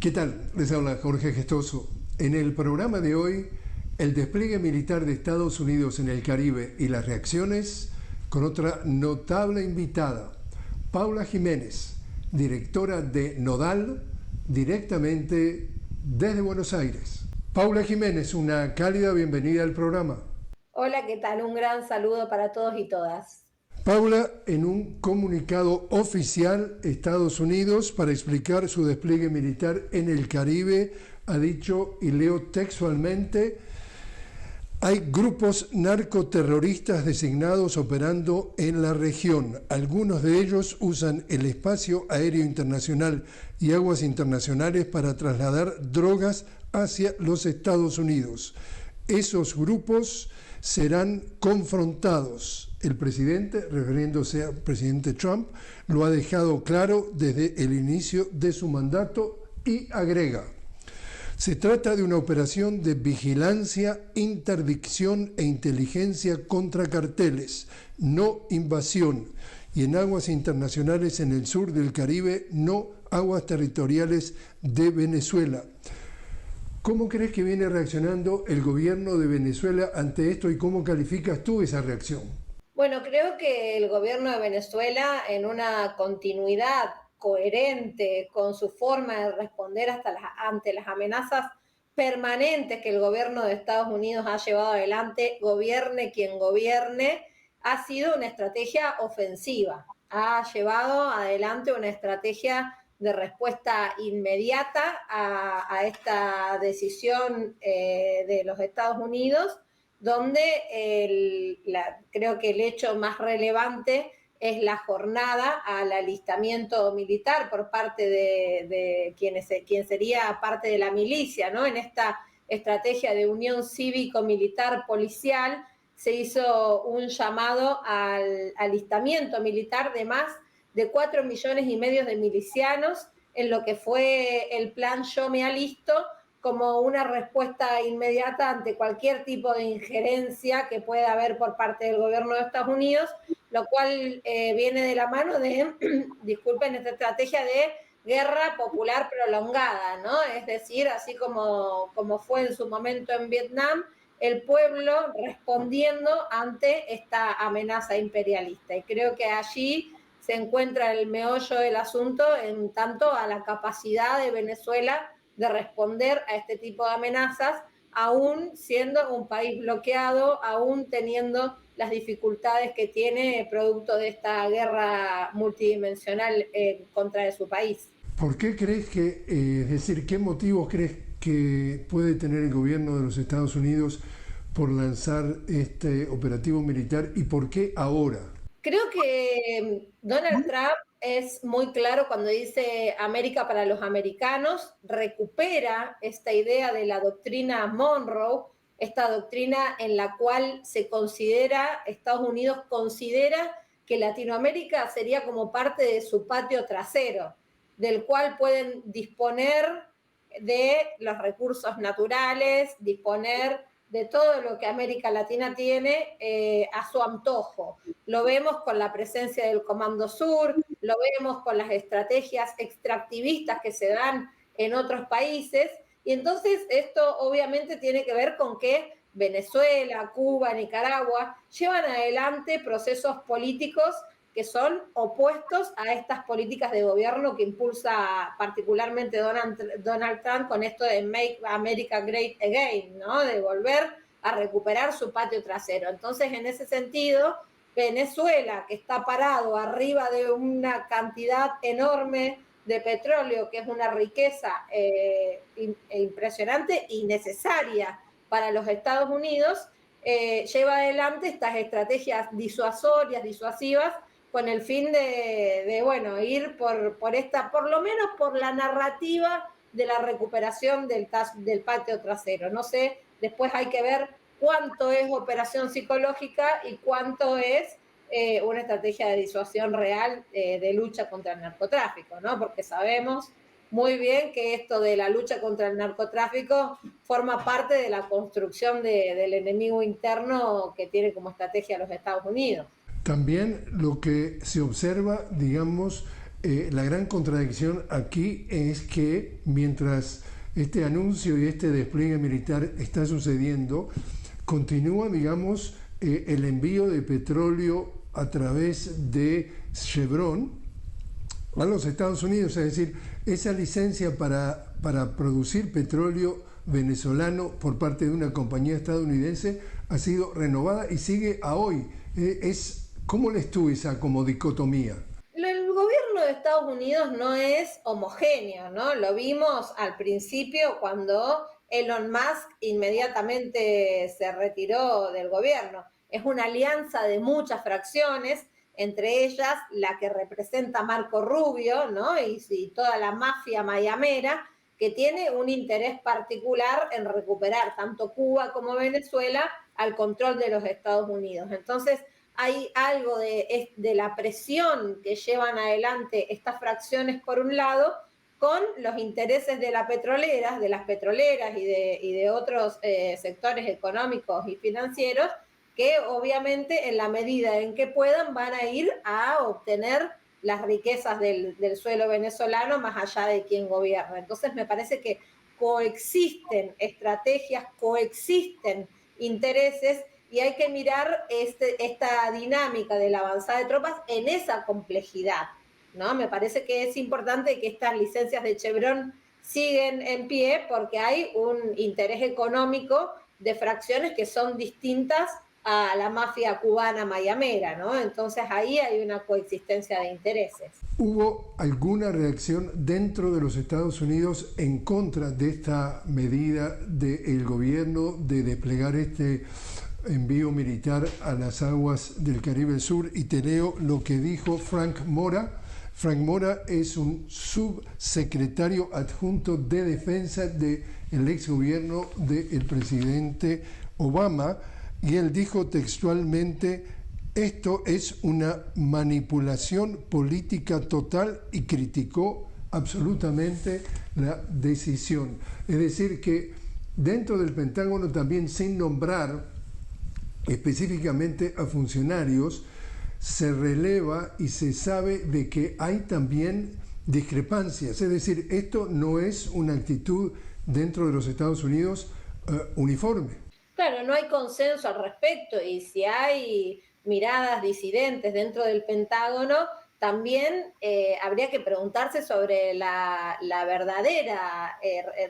¿Qué tal? Les habla Jorge Gestoso. En el programa de hoy, el despliegue militar de Estados Unidos en el Caribe y las reacciones con otra notable invitada, Paula Jiménez, directora de Nodal, directamente desde Buenos Aires. Paula Jiménez, una cálida bienvenida al programa. Hola, ¿qué tal? Un gran saludo para todos y todas. Paula, en un comunicado oficial, Estados Unidos, para explicar su despliegue militar en el Caribe, ha dicho, y leo textualmente, hay grupos narcoterroristas designados operando en la región. Algunos de ellos usan el espacio aéreo internacional y aguas internacionales para trasladar drogas hacia los Estados Unidos. Esos grupos serán confrontados. El presidente, refiriéndose al presidente Trump, lo ha dejado claro desde el inicio de su mandato y agrega: se trata de una operación de vigilancia, interdicción e inteligencia contra carteles, no invasión, y en aguas internacionales en el sur del Caribe, no aguas territoriales de Venezuela. ¿Cómo crees que viene reaccionando el gobierno de Venezuela ante esto y cómo calificas tú esa reacción? Bueno, creo que el gobierno de Venezuela, en una continuidad coherente con su forma de responder ante las amenazas permanentes que el gobierno de Estados Unidos ha llevado adelante, gobierne quien gobierne, ha sido una estrategia ofensiva. Ha llevado adelante una estrategia de respuesta inmediata a esta decisión de los Estados Unidos, donde creo que el hecho más relevante es la jornada al alistamiento militar por parte de quien sería parte de la milicia, ¿no? En esta estrategia de unión cívico-militar policial se hizo un llamado al alistamiento militar de más de 4,5 millones de milicianos en lo que fue el plan Yo me alisto, como una respuesta inmediata ante cualquier tipo de injerencia que pueda haber por parte del gobierno de Estados Unidos, lo cual viene de la mano de, disculpen, esta estrategia de guerra popular prolongada, ¿no? Es decir, así como fue en su momento en Vietnam, el pueblo respondiendo ante esta amenaza imperialista. Y creo que allí se encuentra el meollo del asunto en tanto a la capacidad de Venezuela de responder a este tipo de amenazas, aún siendo un país bloqueado, aún teniendo las dificultades que tiene producto de esta guerra multidimensional contra de su país. ¿Por qué crees que, es decir, qué motivos crees que puede tener el gobierno de los Estados Unidos por lanzar este operativo militar y por qué ahora? Creo que Donald Trump es muy claro cuando dice América para los americanos, recupera esta idea de la doctrina Monroe, esta doctrina en la cual Estados Unidos considera que Latinoamérica sería como parte de su patio trasero, del cual pueden disponer de los recursos naturales, disponer de todo lo que América Latina tiene a su antojo. Lo vemos con la presencia del Comando Sur, lo vemos con las estrategias extractivistas que se dan en otros países, y entonces esto obviamente tiene que ver con que Venezuela, Cuba, Nicaragua llevan adelante procesos políticos que son opuestos a estas políticas de gobierno que impulsa particularmente Donald Trump con esto de Make America Great Again, ¿no? De volver a recuperar su patio trasero. Entonces, en ese sentido, Venezuela, que está parado arriba de una cantidad enorme de petróleo, que es una riqueza impresionante y necesaria para los Estados Unidos, lleva adelante estas estrategias disuasivas, con el fin de bueno, ir por lo menos por la narrativa de la recuperación del patio trasero. No sé, después hay que ver cuánto es operación psicológica y cuánto es una estrategia de disuasión real de lucha contra el narcotráfico, ¿no? Porque sabemos muy bien que esto de la lucha contra el narcotráfico forma parte de la construcción del enemigo interno que tiene como estrategia los Estados Unidos. También lo que se observa, digamos, la gran contradicción aquí es que mientras este anuncio y este despliegue militar está sucediendo, continúa, digamos, el envío de petróleo a través de Chevron a los Estados Unidos, es decir, esa licencia para producir petróleo venezolano por parte de una compañía estadounidense ha sido renovada y sigue a hoy. ¿Cómo lees tú esa como dicotomía? El gobierno de Estados Unidos no es homogéneo, ¿no? Lo vimos al principio cuando Elon Musk inmediatamente se retiró del gobierno. Es una alianza de muchas fracciones, entre ellas la que representa Marco Rubio, ¿no? Y toda la mafia mayamera, que tiene un interés particular en recuperar tanto Cuba como Venezuela al control de los Estados Unidos. Entonces, hay algo de la presión que llevan adelante estas fracciones por un lado, con los intereses de las petroleras y de otros sectores económicos y financieros, que obviamente en la medida en que puedan van a ir a obtener las riquezas del suelo venezolano más allá de quién gobierna. Entonces me parece que coexisten estrategias, coexisten intereses, y hay que mirar esta dinámica de la avanzada de tropas en esa complejidad, ¿no? Me parece que es importante que estas licencias de Chevron siguen en pie porque hay un interés económico de fracciones que son distintas a la mafia cubana mayamera, ¿no? Entonces ahí hay una coexistencia de intereses. ¿Hubo alguna reacción dentro de los Estados Unidos en contra de esta medida del gobierno de desplegar este envío militar a las aguas del Caribe Sur? Y te leo lo que dijo Frank Mora. Frank Mora es un subsecretario adjunto de defensa del ex gobierno del presidente Obama, y él dijo textualmente: esto es una manipulación política total, y criticó absolutamente la decisión. Es decir, que dentro del Pentágono, también sin nombrar específicamente a funcionarios, se releva y se sabe de que hay también discrepancias. Es decir, esto no es una actitud dentro de los Estados Unidos uniforme. Claro, no hay consenso al respecto, y si hay miradas disidentes dentro del Pentágono, también habría que preguntarse sobre la verdadera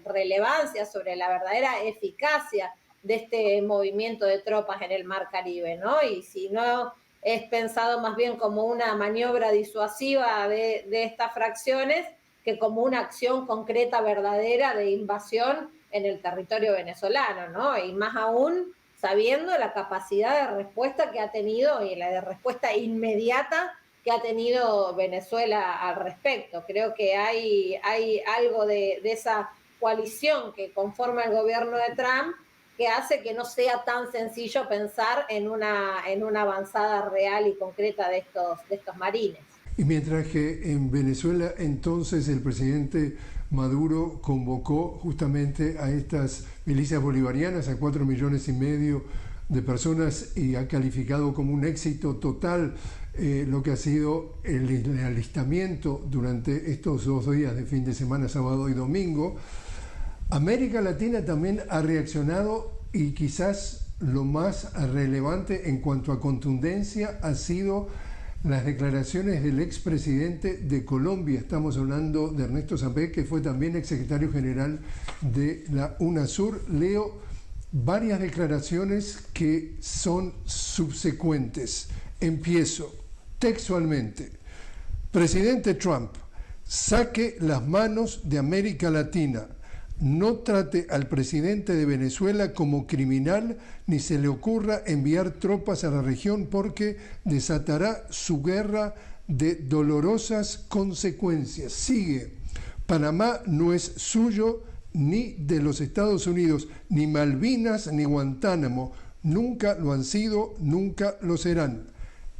relevancia, sobre la verdadera eficacia de este movimiento de tropas en el Mar Caribe, ¿no? Y si no es pensado más bien como una maniobra disuasiva de estas fracciones que como una acción concreta, verdadera, de invasión en el territorio venezolano, ¿no? Y más aún sabiendo la capacidad de respuesta que ha tenido y la de respuesta inmediata que ha tenido Venezuela al respecto. Creo que hay algo de esa coalición que conforma el gobierno de Trump que hace que no sea tan sencillo pensar en una avanzada real y concreta de estos marines. Y mientras que en Venezuela entonces el presidente Maduro convocó justamente a estas milicias bolivarianas, a 4,5 millones de personas, y ha calificado como un éxito total lo que ha sido el alistamiento durante estos 2 días de fin de semana, sábado y domingo. América Latina también ha reaccionado, y quizás lo más relevante en cuanto a contundencia ha sido las declaraciones del expresidente de Colombia. Estamos hablando de Ernesto Samper, que fue también exsecretario general de la UNASUR. Leo varias declaraciones que son subsecuentes. Empiezo textualmente. Presidente Trump, saque las manos de América Latina. No trate al presidente de Venezuela como criminal, ni se le ocurra enviar tropas a la región, porque desatará su guerra de dolorosas consecuencias. Sigue. Panamá no es suyo ni de los Estados Unidos, ni Malvinas ni Guantánamo. Nunca lo han sido, nunca lo serán.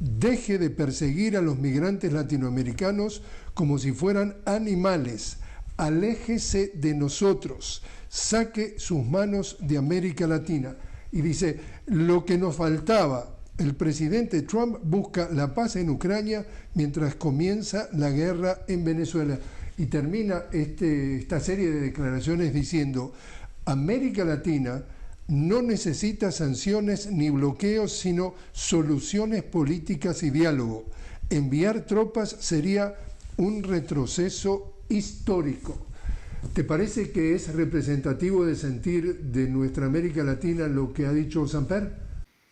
Deje de perseguir a los migrantes latinoamericanos como si fueran animales. Aléjese de nosotros, saque sus manos de América Latina. Y dice, lo que nos faltaba, El presidente Trump busca la paz en Ucrania mientras comienza la guerra en Venezuela. Y termina esta serie de declaraciones diciendo: América Latina no necesita sanciones ni bloqueos, sino soluciones políticas y diálogo. Enviar tropas sería un retroceso histórico. ¿Te parece que es representativo de sentir de nuestra América Latina lo que ha dicho Samper?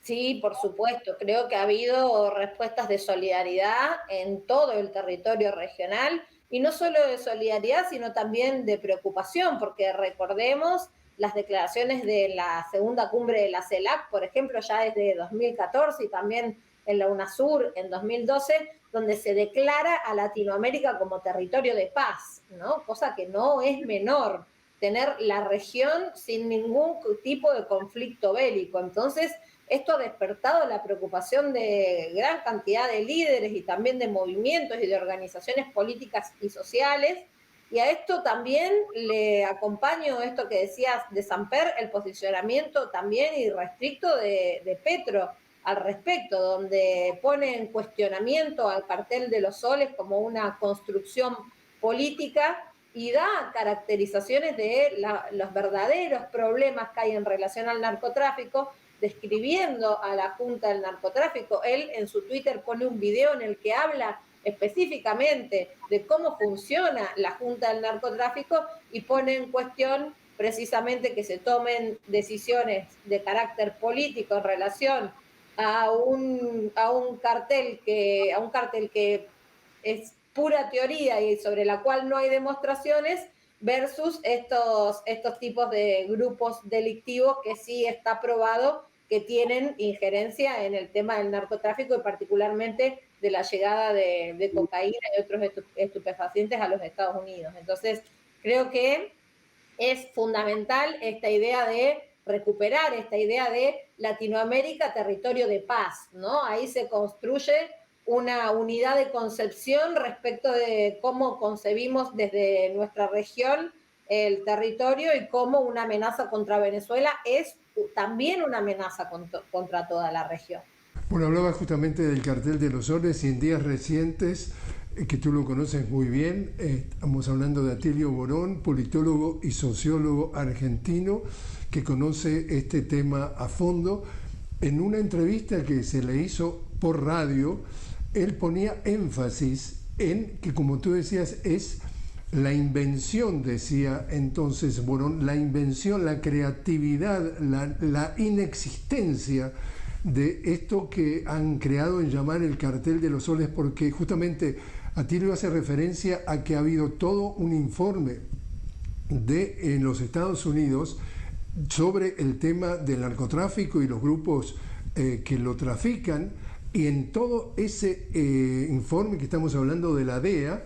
Sí, por supuesto. Creo que ha habido respuestas de solidaridad en todo el territorio regional, y no solo de solidaridad, sino también de preocupación, porque recordemos las declaraciones de la segunda cumbre de la CELAC, por ejemplo, ya desde 2014, y también en la UNASUR en 2012, donde se declara a Latinoamérica como territorio de paz, ¿no? Cosa que no es menor, tener la región sin ningún tipo de conflicto bélico. Entonces, esto ha despertado la preocupación de gran cantidad de líderes y también de movimientos y de organizaciones políticas y sociales. Y a esto también le acompaño esto que decías de Samper, el posicionamiento también irrestricto de Petro al respecto, donde pone en cuestionamiento al cartel de los soles como una construcción política y da caracterizaciones de los verdaderos problemas que hay en relación al narcotráfico, describiendo a la Junta del Narcotráfico. Él en su Twitter pone un video en el que habla específicamente de cómo funciona la Junta del Narcotráfico y pone en cuestión precisamente que se tomen decisiones de carácter político en relación a un cartel que es pura teoría y sobre la cual no hay demostraciones, versus estos tipos de grupos delictivos que sí está probado que tienen injerencia en el tema del narcotráfico y particularmente de la llegada de cocaína y otros estupefacientes a los Estados Unidos. Entonces, creo que es fundamental esta idea de recuperar esta idea de Latinoamérica, territorio de paz, ¿no? Ahí se construye una unidad de concepción respecto de cómo concebimos desde nuestra región el territorio y cómo una amenaza contra Venezuela es también una amenaza contra toda la región. Bueno, hablaba justamente del cartel de los soles y en días recientes, que tú lo conoces muy bien, estamos hablando de Atilio Borón, politólogo y sociólogo argentino, que conoce este tema a fondo. En una entrevista que se le hizo por radio, él ponía énfasis en que, como tú decías, es la invención, decía entonces Borón, la invención, la creatividad, la inexistencia de esto que han creado en llamar el cartel de los soles, porque justamente Atilio hace referencia a que ha habido todo un informe en los Estados Unidos sobre el tema del narcotráfico y los grupos que lo trafican, y en todo ese informe que estamos hablando de la DEA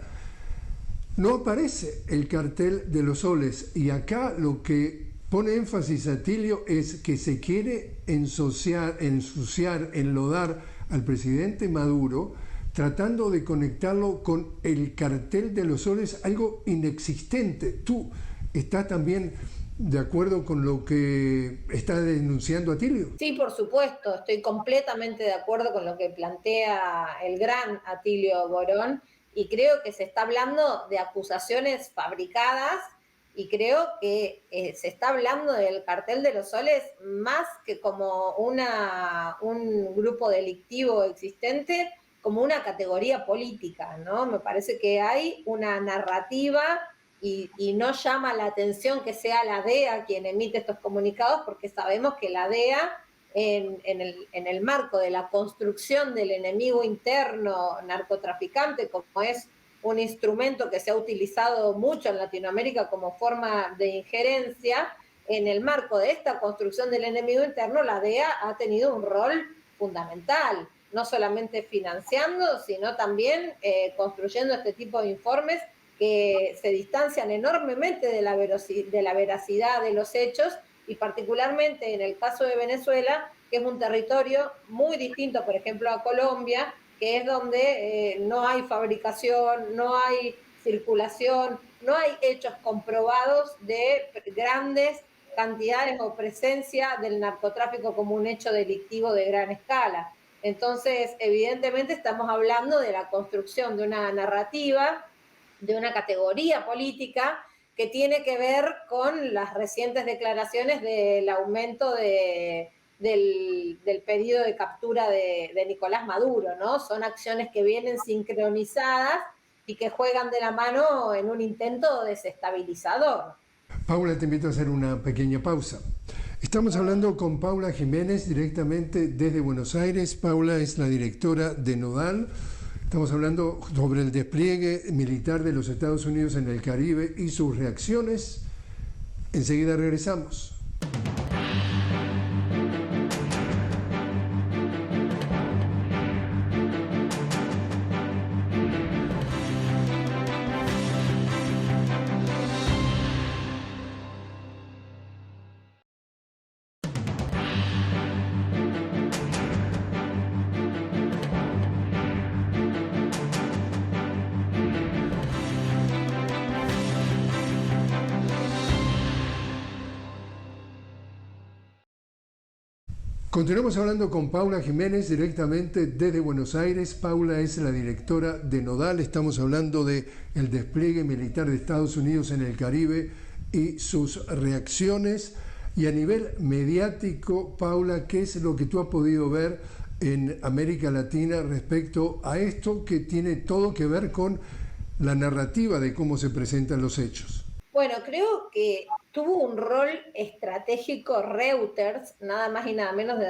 no aparece el cartel de los soles. Y acá lo que pone énfasis Atilio es que se quiere ensuciar, enlodar al presidente Maduro, tratando de conectarlo con el cartel de los soles, algo inexistente. ¿Tú estás también de acuerdo con lo que está denunciando Atilio? Sí, por supuesto, estoy completamente de acuerdo con lo que plantea el gran Atilio Borón, y creo que se está hablando de acusaciones fabricadas, y creo que se está hablando del cartel de los soles más que como un grupo delictivo existente, como una categoría política, ¿no? Me parece que hay una narrativa y no llama la atención que sea la DEA quien emite estos comunicados, porque sabemos que la DEA, en el marco de la construcción del enemigo interno narcotraficante, como es un instrumento que se ha utilizado mucho en Latinoamérica como forma de injerencia, en el marco de esta construcción del enemigo interno, la DEA ha tenido un rol fundamental, no solamente financiando, sino también construyendo este tipo de informes que se distancian enormemente de la veracidad de los hechos, y particularmente en el caso de Venezuela, que es un territorio muy distinto, por ejemplo, a Colombia, que es donde no hay fabricación, no hay circulación, no hay hechos comprobados de grandes cantidades o presencia del narcotráfico como un hecho delictivo de gran escala. Entonces, evidentemente estamos hablando de la construcción de una narrativa, de una categoría política que tiene que ver con las recientes declaraciones del aumento del pedido de captura de Nicolás Maduro, ¿no? Son acciones que vienen sincronizadas y que juegan de la mano en un intento desestabilizador. Paula, te invito a hacer una pequeña pausa. Estamos hablando con Paula Jiménez directamente desde Buenos Aires. Paula es la directora de Nodal. Estamos hablando sobre el despliegue militar de los Estados Unidos en el Caribe y sus reacciones. Enseguida regresamos. Continuamos hablando con Paula Jiménez directamente desde Buenos Aires. Paula es la directora de Nodal. Estamos hablando del despliegue militar de Estados Unidos en el Caribe y sus reacciones. Y a nivel mediático, Paula, ¿qué es lo que tú has podido ver en América Latina respecto a esto que tiene todo que ver con la narrativa de cómo se presentan los hechos? Bueno, creo que tuvo un rol estratégico Reuters, nada más y nada menos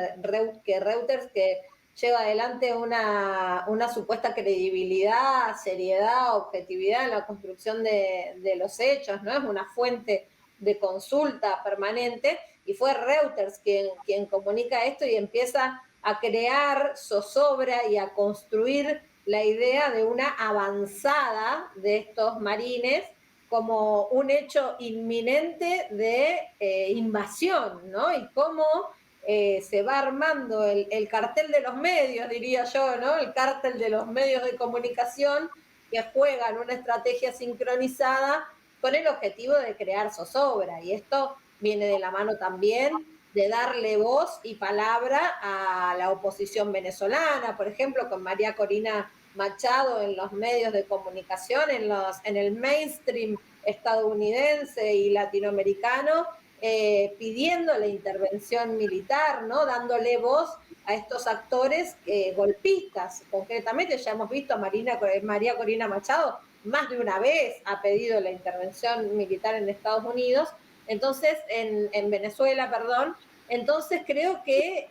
que Reuters, que lleva adelante una supuesta credibilidad, seriedad, objetividad en la construcción de los hechos, ¿no? Es una fuente de consulta permanente, y fue Reuters quien comunica esto y empieza a crear zozobra y a construir la idea de una avanzada de estos marines como un hecho inminente de invasión, ¿no? Y cómo se va armando el cartel de los medios, diría yo, ¿no? El cártel de los medios de comunicación que juegan una estrategia sincronizada con el objetivo de crear zozobra. Y esto viene de la mano también de darle voz y palabra a la oposición venezolana, por ejemplo, con María Corina Machado en los medios de comunicación, en el mainstream estadounidense y latinoamericano, pidiendo la intervención militar, ¿no? Dándole voz a estos actores golpistas. Concretamente, ya hemos visto a María Corina Machado más de una vez ha pedido la intervención militar en Estados Unidos, entonces, en Venezuela, perdón. Entonces creo que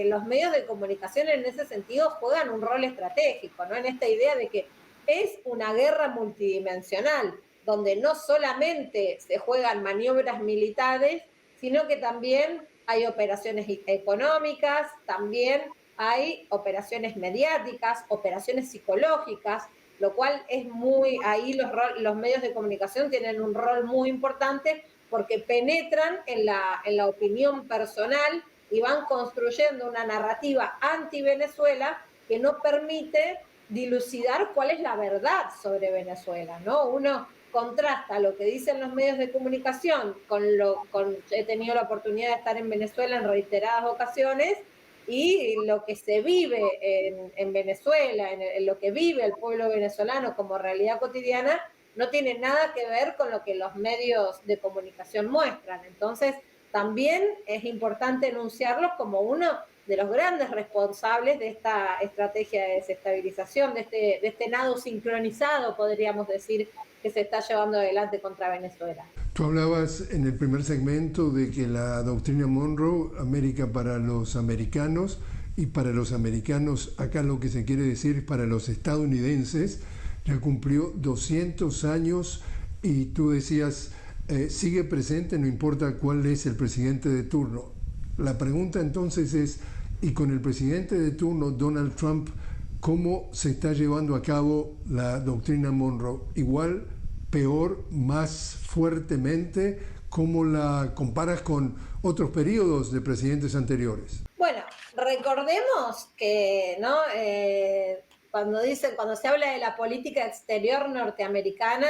los medios de comunicación en ese sentido juegan un rol estratégico, ¿no? En esta idea de que es una guerra multidimensional, donde no solamente se juegan maniobras militares, sino que también hay operaciones económicas, también hay operaciones mediáticas, operaciones psicológicas, lo cual es ahí los medios de comunicación tienen un rol muy importante, porque penetran en la opinión personal y van construyendo una narrativa anti-Venezuela que no permite dilucidar cuál es la verdad sobre Venezuela, ¿no? Uno contrasta lo que dicen los medios de comunicación he tenido la oportunidad de estar en Venezuela en reiteradas ocasiones, y lo que se vive en Venezuela, en lo que vive el pueblo venezolano como realidad cotidiana, no tiene nada que ver con lo que los medios de comunicación muestran. Entonces, también es importante enunciarlos como uno de los grandes responsables de esta estrategia de desestabilización, de este nado sincronizado, podríamos decir, que se está llevando adelante contra Venezuela. Tú hablabas en el primer segmento de que la doctrina Monroe, América para los americanos, y para los americanos, acá lo que se quiere decir para los estadounidenses, ya cumplió 200 años, y tú decías, sigue presente, no importa cuál es el presidente de turno. La pregunta entonces es, y con el presidente de turno, Donald Trump, ¿cómo se está llevando a cabo la doctrina Monroe? ¿Igual, peor, más fuertemente? ¿Cómo la comparas con otros periodos de presidentes anteriores? Bueno, recordemos que, ¿no? Cuando se habla de la política exterior norteamericana,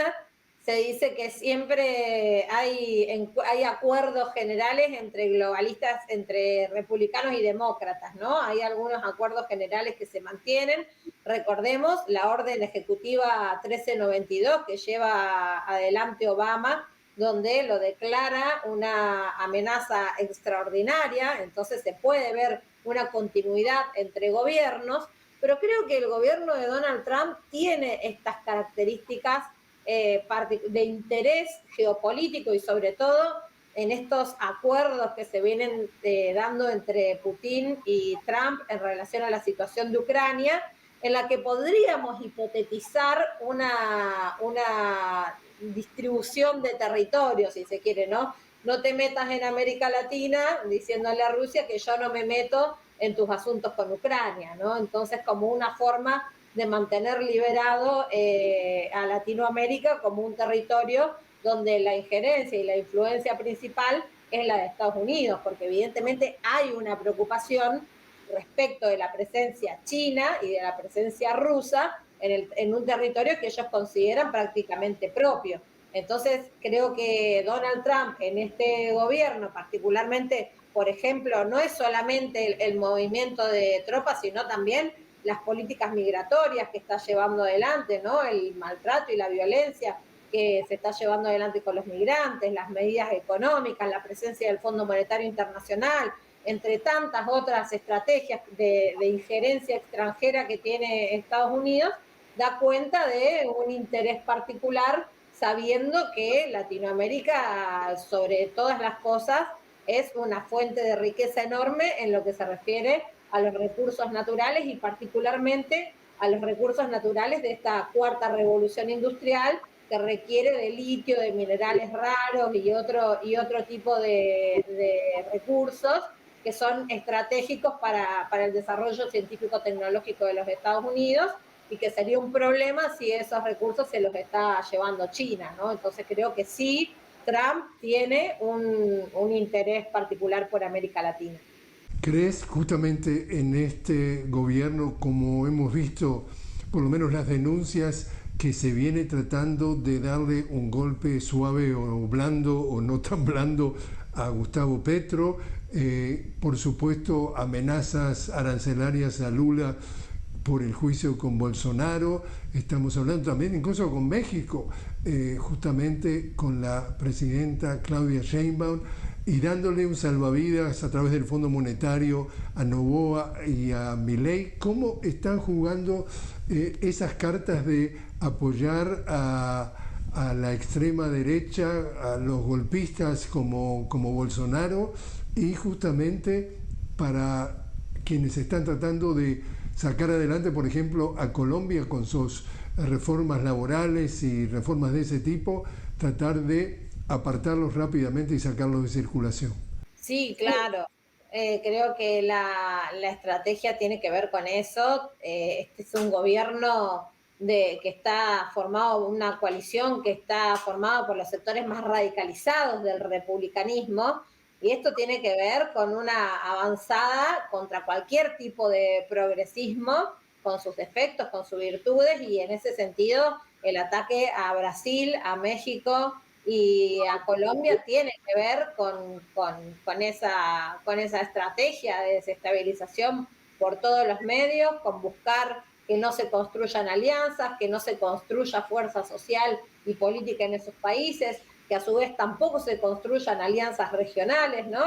se dice que siempre hay acuerdos generales entre globalistas, entre republicanos y demócratas, ¿no? Hay algunos acuerdos generales que se mantienen. Recordemos la orden ejecutiva 1392 que lleva adelante Obama, donde lo declara una amenaza extraordinaria, entonces se puede ver una continuidad entre gobiernos, pero creo que el gobierno de Donald Trump tiene estas características de interés geopolítico y sobre todo en estos acuerdos que se vienen dando entre Putin y Trump en relación a la situación de Ucrania, en la que podríamos hipotetizar una distribución de territorio, si se quiere, ¿no? No te metas en América Latina diciéndole a Rusia que yo no me meto en tus asuntos con Ucrania, ¿no? Entonces, como una forma de mantener liberado a Latinoamérica como un territorio donde la injerencia y la influencia principal es la de Estados Unidos, porque evidentemente hay una preocupación respecto de la presencia china y de la presencia rusa en un territorio que ellos consideran prácticamente propio. Entonces, creo que Donald Trump en este gobierno, particularmente, por ejemplo, no es solamente el movimiento de tropas, sino también las políticas migratorias que está llevando adelante, ¿no? El maltrato y la violencia que se está llevando adelante con los migrantes, las medidas económicas, la presencia del Fondo Monetario Internacional, entre tantas otras estrategias de injerencia extranjera que tiene Estados Unidos, da cuenta de un interés particular, sabiendo que Latinoamérica, sobre todas las cosas, es una fuente de riqueza enorme en lo que se refiere a los recursos naturales y particularmente a los recursos naturales de esta cuarta revolución industrial que requiere de litio, de minerales raros y otro tipo de recursos que son estratégicos para el desarrollo científico-tecnológico de los Estados Unidos y que sería un problema si esos recursos se los está llevando China, ¿no? Entonces creo que sí, Trump tiene un interés particular por América Latina. ¿Crees justamente en este gobierno, como hemos visto, por lo menos las denuncias, que se viene tratando de darle un golpe suave o blando o no tan blando a Gustavo Petro? Por supuesto, amenazas arancelarias a Lula por el juicio con Bolsonaro. Estamos hablando también incluso con México, justamente con la presidenta Claudia Sheinbaum, y dándole un salvavidas a través del Fondo Monetario a Noboa y a Milei. ¿Cómo están jugando esas cartas de apoyar a la extrema derecha, a los golpistas como Bolsonaro, y justamente para quienes están tratando de sacar adelante, por ejemplo, a Colombia con sus reformas laborales y reformas de ese tipo, tratar de apartarlos rápidamente y sacarlos de circulación? Sí, claro. Creo que la estrategia tiene que ver con eso. Este es un gobierno que está formado, una coalición que está formada por los sectores más radicalizados del republicanismo, y esto tiene que ver con una avanzada contra cualquier tipo de progresismo, con sus defectos, con sus virtudes, y en ese sentido el ataque a Brasil, a México y a Colombia tiene que ver con esa estrategia de desestabilización por todos los medios, con buscar que no se construyan alianzas, que no se construya fuerza social y política en esos países, que a su vez tampoco se construyan alianzas regionales, ¿no?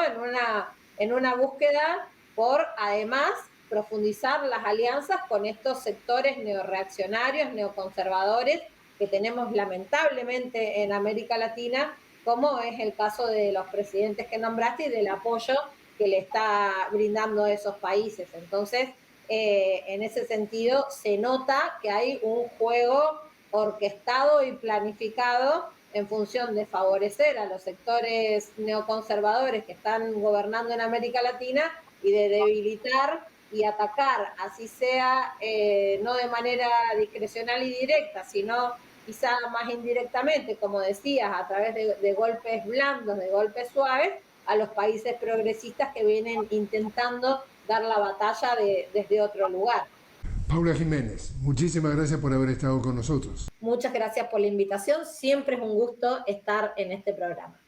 En una búsqueda por, además, profundizar las alianzas con estos sectores neorreaccionarios, neoconservadores, que tenemos lamentablemente en América Latina, como es el caso de los presidentes que nombraste y del apoyo que le está brindando a esos países. Entonces, en ese sentido, se nota que hay un juego orquestado y planificado en función de favorecer a los sectores neoconservadores que están gobernando en América Latina y de debilitar y atacar, así sea no de manera discrecional y directa, sino quizá más indirectamente, como decías, a través de golpes blandos, de golpes suaves, a los países progresistas que vienen intentando dar la batalla desde otro lugar. Paula Jiménez, muchísimas gracias por haber estado con nosotros. Muchas gracias por la invitación. Siempre es un gusto estar en este programa.